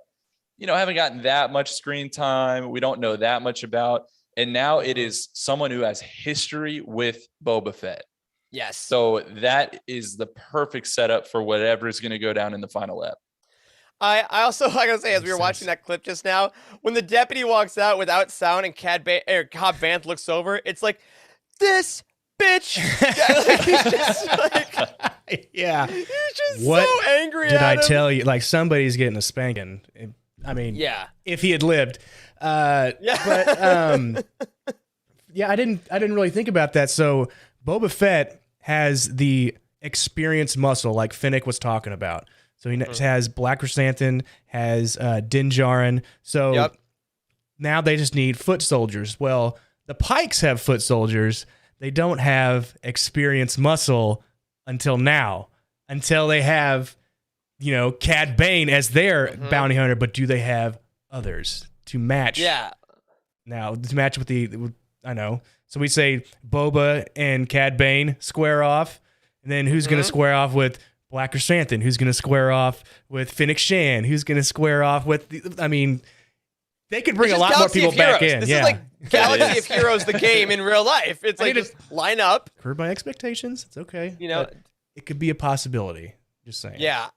haven't gotten that much screen time, we don't know that much about, and now it is someone who has history with Boba Fett. yes. So that is the perfect setup for whatever is going to go down in the final ep. I also, I gotta say, as we were Makes watching sense. that clip just now, when the deputy walks out without sound and Cobb Vanth looks over, it's like, this bitch. Like, he's just like, Yeah. he's just What so angry Did at I him. tell you? Like, somebody's getting a spanking. I mean, Yeah. if he had lived. Yeah. But yeah, I didn't really think about that. So Boba Fett has the experience muscle, like Finnick was talking about. So he has Black Chrysanthemum, has Din Djarin. So Yep. now they just need foot soldiers. Well, the Pikes have foot soldiers. They don't have experience muscle until now, until they have, Cad Bane as their bounty hunter. But do they have others to match? Yeah. Now to match with I know. So we say Boba and Cad Bane square off, and then who's going to square off with Black Chrysanthemum? Who's going to square off with Fennec Shan? Who's going to square off with? They could bring It's a just lot more Galaxy people of back Heroes. in. This Yeah, is like Galaxy of Heroes, the game in real life. It's I like need just line up. curb my expectations. It's okay. But It could be a possibility. Just saying. Yeah.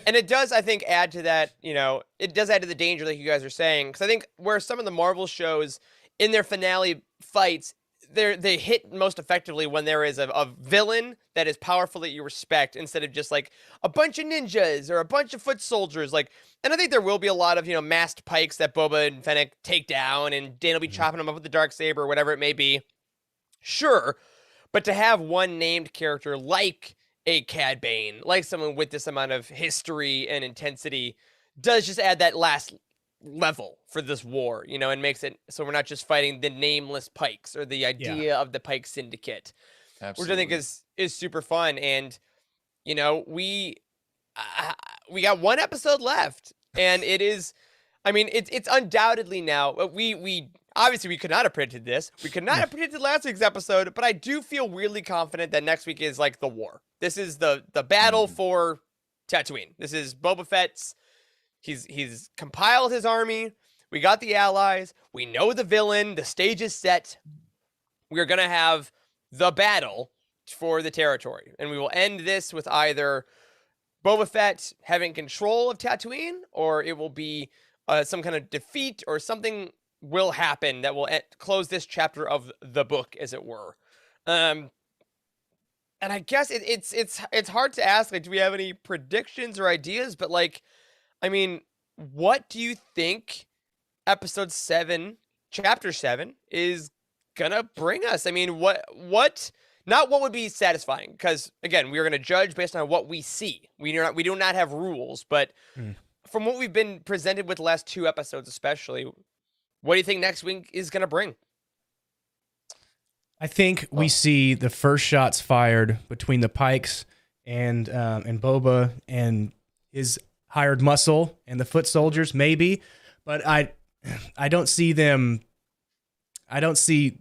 And it does, I think, add to that, it does add to the danger, like you guys are saying. Because I think where some of the Marvel shows in their finale fights, they hit most effectively when there is a villain that is powerful that you respect, instead of just like a bunch of ninjas or a bunch of foot soldiers. And I think there will be a lot of, masked Pikes that Boba and Fennec take down, and Dane will be chopping them up with the Darksaber or whatever it may be. Sure. But to have one named character like a Cad Bane, like someone with this amount of history and intensity, does just add that last level for this war, and makes it so we're not just fighting the nameless Pikes or the idea of the Pike Syndicate, Absolutely. which I think is super fun. And we got one episode left, and it is, I mean, it's undoubtedly now. We obviously we could not have predicted this. We could not have predicted last week's episode, but I do feel weirdly confident that next week is like the war. This is the battle for Tatooine. This is Boba Fett's. He's compiled his army. We got the allies. We know the villain. The stage is set. We are going to have the battle for the territory. And we will end this with either Boba Fett having control of Tatooine, or it will be some kind of defeat, or something will happen that will close this chapter of the book, as it were. And I guess it's hard to ask, like, do we have any predictions or ideas? But I mean, what do you think episode 7, chapter 7 is gonna bring us? I mean, not what would be satisfying, because again, we are gonna judge based on what we see. We do not have rules, but from what we've been presented with the last 2 episodes, especially, what do you think next week is gonna bring? I think we see the first shots fired between the Pikes and Boba and his hired muscle and the foot soldiers, maybe, but I don't see them. I don't see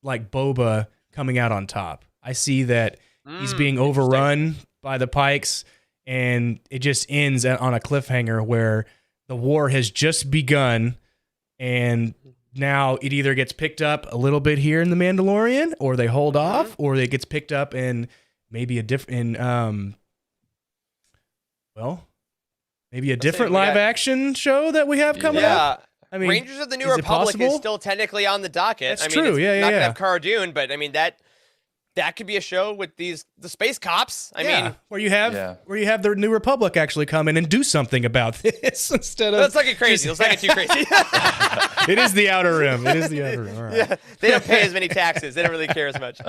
like Boba coming out on top. I see that he's being overrun by the Pikes, and it just ends on a cliffhanger where the war has just begun, and now it either gets picked up a little bit here in The Mandalorian, or they hold off, or it gets picked up and maybe a different maybe a Let's different say we live got- action show that we have coming up. Yeah. I mean, Rangers of the New is it Republic is possible? still technically on the docket. That's I mean, true. It's Yeah, not yeah. gonna have Cara Dune, but I mean that could be a show with the space cops. I mean, where you have the New Republic actually come in and do something about this instead of. let's not get crazy. Let's not get too crazy. It is the Outer Rim. It is the Outer Rim. All right. Yeah, they don't pay as many taxes. They don't really care as much.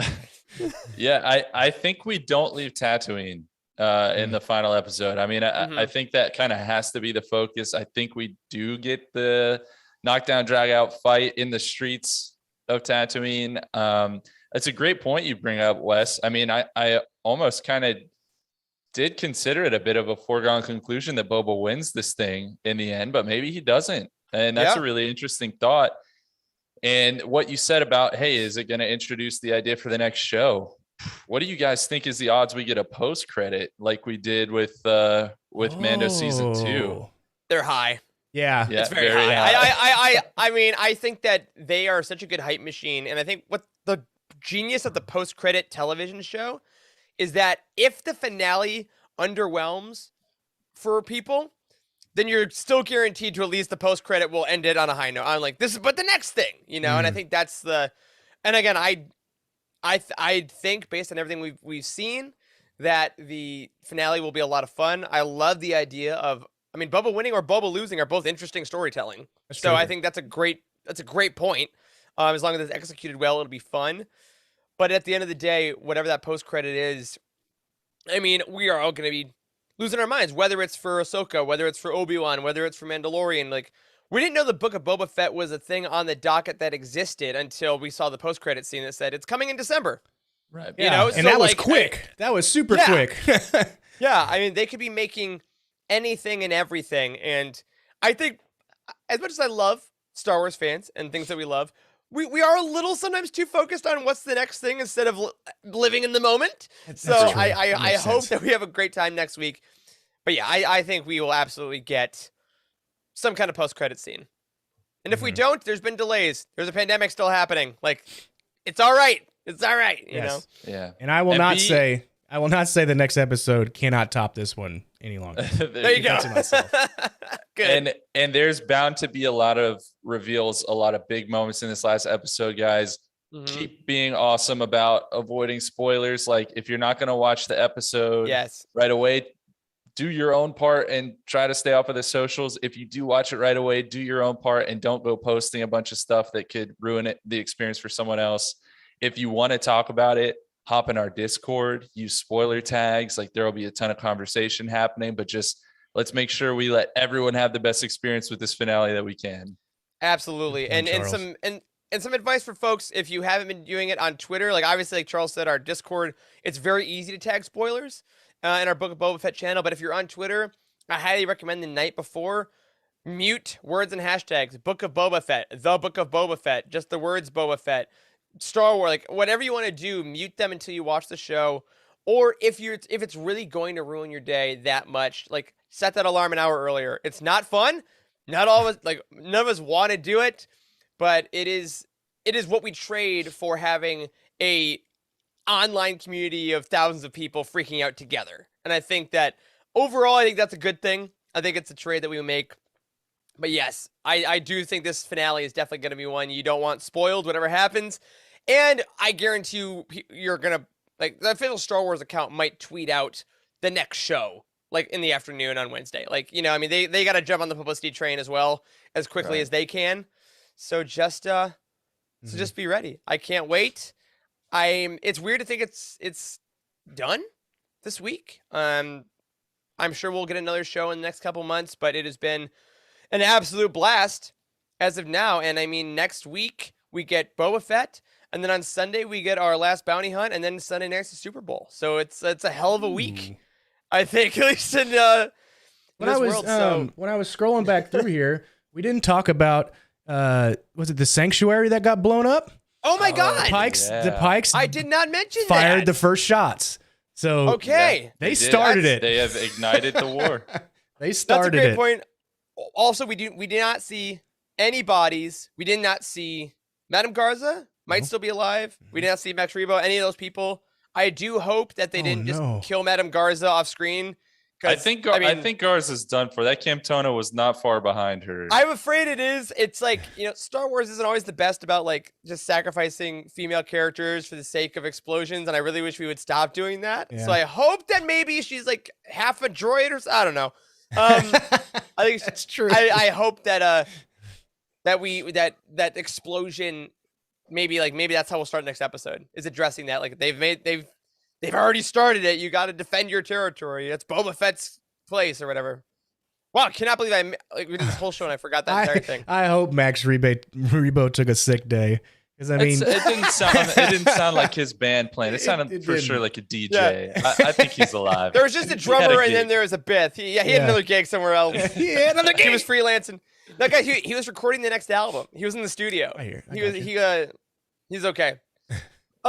Yeah, I think we don't leave Tatooine in the final episode. I mean, I think that kind of has to be the focus. I think we do get the knockdown, drag out fight in the streets of Tatooine. That's a great point you bring up, Wes. I mean, I almost kind of did consider it a bit of a foregone conclusion that Boba wins this thing in the end, but maybe he doesn't. And that's a really interesting thought. And what you said about, hey, is it going to introduce the idea for the next show? What do you guys think is the odds we get a post credit like we did with Mando season 2? They're high. Yeah, It's very high. I mean, I think that they are such a good hype machine, and I think what the genius of the post-credit television show is that if the finale underwhelms for people, then you're still guaranteed to at least the post-credit will end it on a high note. I'm like, but the next thing, and I think that's and again, I think based on everything we've seen that the finale will be a lot of fun. I love the idea of, I mean, Boba winning or Boba losing are both interesting storytelling. So I think that's a great point. As long as it's executed well, it'll be fun. But at the end of the day, whatever that post credit is, I mean, we are all going to be losing our minds. Whether it's for Ahsoka, whether it's for Obi-Wan, whether it's for Mandalorian, like we didn't know the Book of Boba Fett was a thing on the docket that existed until we saw the post credit scene that said it's coming in December. Right. Yeah. And that was quick. That was super quick. Yeah, I mean, they could be making anything and everything. And I think as much as I love Star Wars fans and things that we love, we are a little sometimes too focused on what's the next thing instead of living in the moment. So I hope that we have a great time next week. But yeah, I think we will absolutely get some kind of post-credit scene. And if we don't, there's been delays. There's a pandemic still happening. Like, it's all right. It's all right, you know? Yeah. And I will not say the next episode cannot top this one any longer. There you go. Good. And there's bound to be a lot of reveals, a lot of big moments in this last episode, guys. Keep being awesome about avoiding spoilers. Like, if you're not going to watch the episode right away, do your own part and try to stay off of the socials. If you do watch it right away, do your own part and don't go posting a bunch of stuff that could ruin the experience for someone else. If you want to talk about it, hop in our Discord, use spoiler tags. Like, there will be a ton of conversation happening, but just let's make sure we let everyone have the best experience with this finale that we can. Absolutely. And some advice for folks, if you haven't been doing it on Twitter, like obviously, like Charles said, our Discord, it's very easy to tag spoilers in our Book of Boba Fett channel. But if you're on Twitter, I highly recommend the night before, mute words and hashtags, Book of Boba Fett, the Book of Boba Fett, just the words Boba Fett, Star Wars, like whatever you want to do, mute them until you watch the show. Or if it's really going to ruin your day that much, like set that alarm an hour earlier. It's not fun. Not all of us, like none of us want to do it, but it is what we trade for having a online community of thousands of people freaking out together. And I think that overall, I think that's a good thing. I think it's a trade that we make. But yes, I do think this finale is definitely going to be one you don't want spoiled, whatever happens. And I guarantee you're going to, like, the official Star Wars account might tweet out the next show, like, in the afternoon on Wednesday. Like, you know, I mean, they got to jump on the publicity train as well, as quickly as they can. So just be ready. I can't wait. It's weird to think it's done this week. I'm sure we'll get another show in the next couple months, but it has been an absolute blast as of now. And I mean, next week we get Boba Fett, and then on Sunday we get our last bounty hunt, and then Sunday night's the Super Bowl. So it's a hell of a week, I think, at least in this world. So when I was scrolling back through here, we didn't talk about was it the sanctuary that got blown up? Oh my God! The Pikes. I did not mention fired that. the first shots. So okay, they started it. They have ignited the war. They started it. That's a great point. Also, we did not see any bodies. We did not see Madame Garza might still be alive. We did not see Max Rebo, any of those people. I do hope that they didn't just no. kill Madame Garza off screen. I think Garza's done for. That Camtona was not far behind her. I'm afraid it is. It's like, Star Wars isn't always the best about like just sacrificing female characters for the sake of explosions, and I really wish we would stop doing that. Yeah. So I hope that maybe she's like half a droid or I don't know. I think That's true. I hope that that explosion maybe that's how we'll start next episode, is addressing that. Like they've already started it. You got to defend your territory. That's Boba Fett's place or whatever. Wow, I cannot believe we did this whole show and I forgot that entire thing. I hope Max Rebo took a sick day, because I mean, it didn't sound like his band playing. It sounded for sure like a DJ. Yeah. I think he's alive. There was just a drummer and then there was a Bith. He had another gig somewhere else. he had another gig. He was freelancing. That guy, he was recording the next album. He was in the studio. He's okay.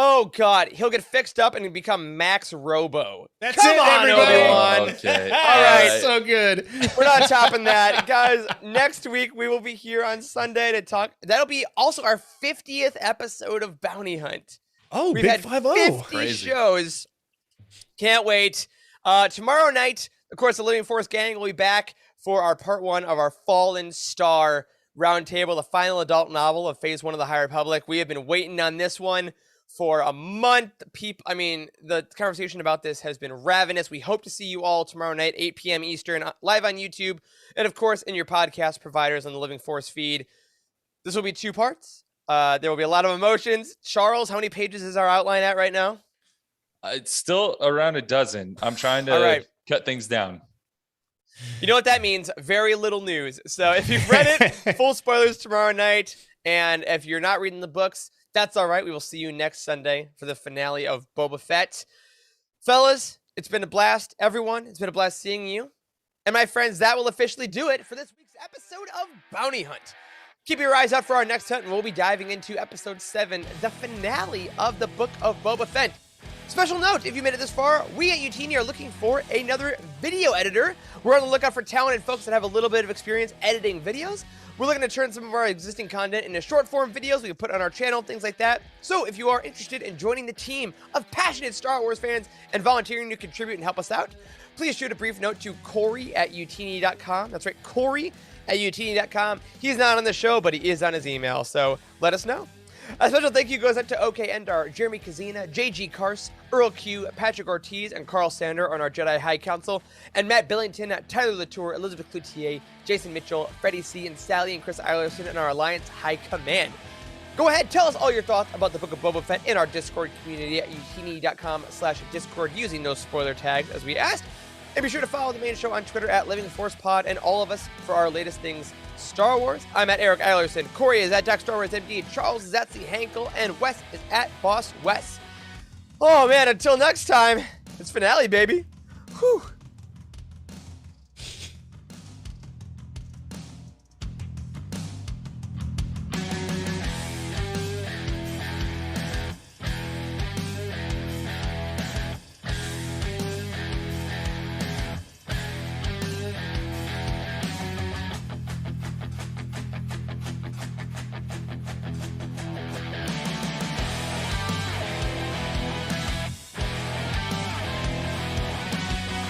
Oh God, he'll get fixed up and become Max Robo. That's Come it, on, everybody. Obi-Wan. Okay. All right. So good. We're not topping that, guys. Next week we will be here on Sunday to talk. That'll be also our 50th episode of Bounty Hunt. Oh, We've big had 50. 50 Crazy. shows. Can't wait. Tomorrow night, of course, the Living Force gang will be back for our part 1 of our Fallen Star Roundtable, the final adult novel of Phase 1 of the High Republic. We have been waiting on this one for a month. The conversation about this has been ravenous. We hope to see you all tomorrow night, 8 p.m. Eastern, live on YouTube, and of course in your podcast providers on the Living Force feed. This will be 2 parts. There will be a lot of emotions. Charles, how many pages is our outline at right now? It's still around a dozen. I'm trying to cut things down. You know what that means? Very little news. So if you've read it, full spoilers tomorrow night. And if you're not reading the books, that's all right. We will see you next Sunday for the finale of Boba Fett. Fellas, it's been a blast. Everyone, it's been a blast seeing you. And my friends, that will officially do it for this week's episode of Bounty Hunt. Keep your eyes out for our next hunt, and we'll be diving into episode 7, the finale of the Book of Boba Fett. Special note, if you made it this far, we at UTini are looking for another video editor. We're on the lookout for talented folks that have a little bit of experience editing videos. We're looking to turn some of our existing content into short form videos we can put on our channel, things like that. So if you are interested in joining the team of passionate Star Wars fans and volunteering to contribute and help us out, please shoot a brief note to Corey@utini.com. That's right, Corey@utini.com. He's not on the show, but he is on his email, so let us know. A special thank you goes out to OK Endar, Jeremy Kazina, JG Kars, Earl Q, Patrick Ortiz, and Carl Sander on our Jedi High Council, and Matt Billington, Tyler Latour, Elizabeth Cloutier, Jason Mitchell, Freddie C, and Sally and Chris Eilerson in our Alliance High Command. Go ahead, tell us all your thoughts about the Book of Boba Fett in our Discord community at utini.com/Discord using those spoiler tags as we asked. And be sure to follow the main show on Twitter at LivingForcePod and all of us for our latest things Star Wars. I'm at Eric Eilerson. Corey is at Doc Star Wars MD. Charles is at C. Hankel. And Wes is at Boss Wes. Oh, man, until next time, it's finale, baby. Whew.